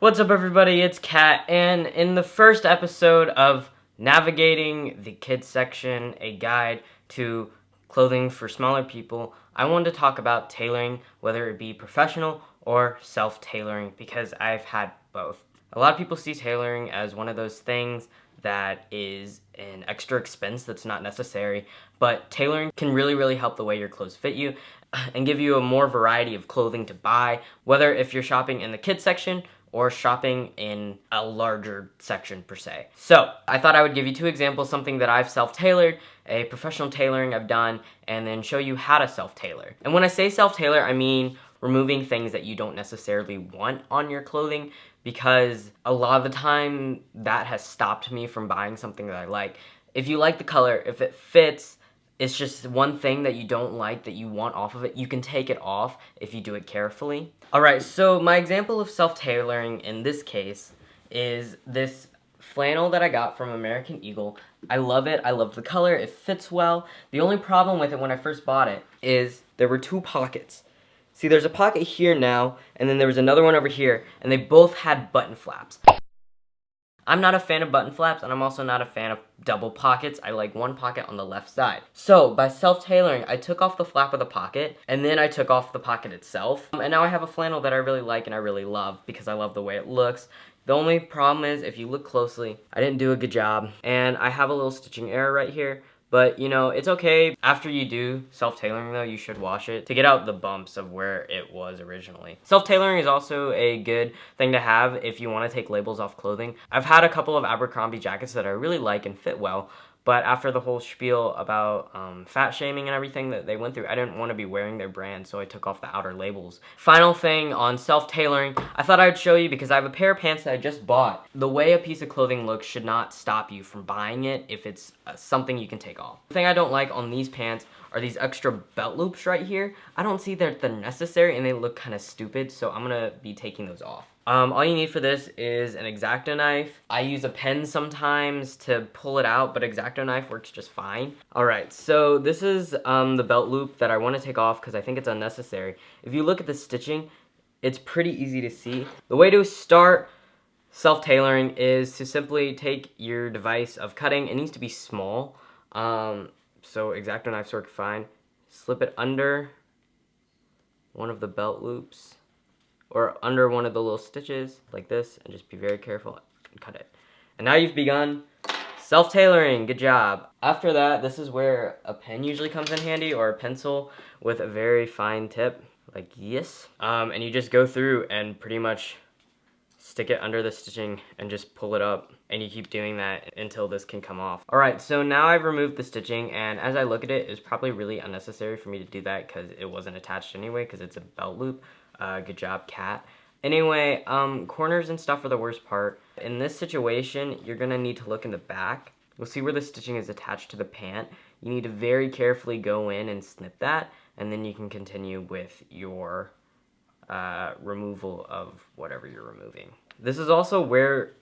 What's up, everybody? It's Kat, and in the first episode of Navigating the Kids Section, a guide to clothing for smaller people, I wanted to talk about tailoring, whether it be professional or self-tailoring, because I've had both. A lot of people see tailoring as one of those things that is an extra expense that's not necessary, but tailoring can really help the way your clothes fit you and give you a more variety of clothing to buy, whether if you're shopping in the kids section or shopping in a larger section per se. So I thought I would give you two examples, something that I've self-tailored, a professional tailoring I've done, and then show you how to self-tailor. And when I say self-tailor, I mean removing things that you don't necessarily want on your clothing, because a lot of the time that has stopped me from buying something that I like. If you like the color, if it fits, it's just one thing that you don't like that you want off of it, you can take it off if you do it carefully. Alright, so my example of self-tailoring in this case is this flannel that I got from American Eagle. I love it. I love the color. It fits well. The only problem with it when I first bought it is there were two pockets. See, there's a pocket here now, and then there was another one over here, and they both had button flaps. I'm not a fan of button flaps, and I'm also not a fan of double pockets. I like one pocket on the left side. So, by self-tailoring, I took off the flap of the pocket, and then I took off the pocket itself. And now I have a flannel that I really like and I really love because I love the way it looks. The only problem is, if you look closely, I didn't do a good job, and I have a little stitching error right here. But, you know, it's okay. After you do self-tailoring, though, you should wash it to get out the bumps of where it was originally. Self-tailoring is also a good thing to have if you want to take labels off clothing. I've had a couple of Abercrombie jackets that I really like and fit well, but after the whole spiel about fat shaming and everything that they went through, I didn't want to be wearing their brand, so I took off the outer labels. Final thing on self-tailoring, I thought I would show you because I have a pair of pants that I just bought. The way a piece of clothing looks should not stop you from buying it if it's something you can take off. The thing I don't like on these pants are these extra belt loops right here. I don't see that they're necessary and they look kind of stupid, so I'm gonna be taking those off. All you need for this is an X-Acto knife. I use a pen sometimes to pull it out, but X-Acto knife works just fine. Alright, so this is the belt loop that I want to take off because I think it's unnecessary. If you look at the stitching, it's pretty easy to see. The way to start self-tailoring is to simply take your device of cutting. It needs to be small, so X-Acto knives work fine. Slip it under one of the belt loops, or under one of the little stitches, like this, and just be very careful and cut it. And now you've begun self-tailoring. Good job. After that, this is where a pen usually comes in handy, or a pencil with a very fine tip, like this. And you just go through and pretty much stick it under the stitching and just pull it up, and you keep doing that until this can come off. Alright, so now I've removed the stitching, and as I look at it, it's probably really unnecessary for me to do that because it wasn't attached anyway because it's a belt loop. Good job, Kat. Anyway, corners and stuff are the worst part. In this situation, you're gonna need to look in the back. You'll see where the stitching is attached to the pant. You need to very carefully go in and snip that, and then you can continue with your removal of whatever you're removing. This is also where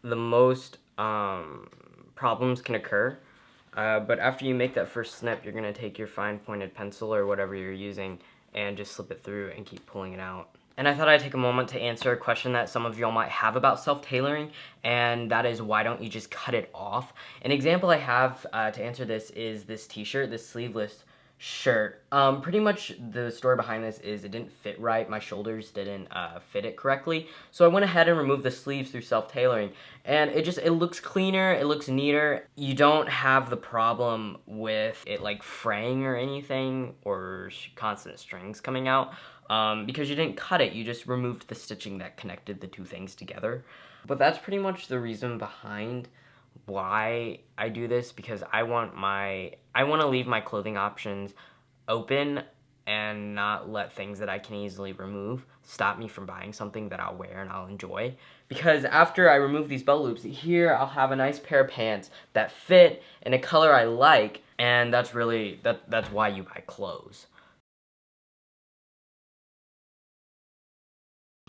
the most problems can occur. But after you make that first snip, you're gonna take your fine pointed pencil or whatever you're using and just slip it through and keep pulling it out. And I thought I'd take a moment to answer a question that some of y'all might have about self-tailoring, and that is, why don't you just cut it off? An example I have to answer this is this t-shirt, this sleeveless shirt. Pretty much the story behind this is it didn't fit right. My shoulders didn't fit it correctly, so I went ahead and removed the sleeves through self-tailoring, and it looks cleaner, it looks neater. You don't have the problem with it like fraying or anything, or constant strings coming out, because you didn't cut it, you just removed the stitching that connected the two things together. But that's pretty much the reason behind why I do this, because I want to leave my clothing options open and not let things that I can easily remove stop me from buying something that I'll wear and I'll enjoy. Because after I remove these belt loops, here I'll have a nice pair of pants that fit in a color I like, and that's why you buy clothes.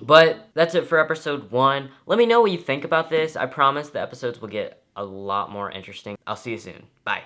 But that's it for episode 1. Let me know what you think about this. I promise the episodes will get a lot more interesting. I'll see you soon. Bye.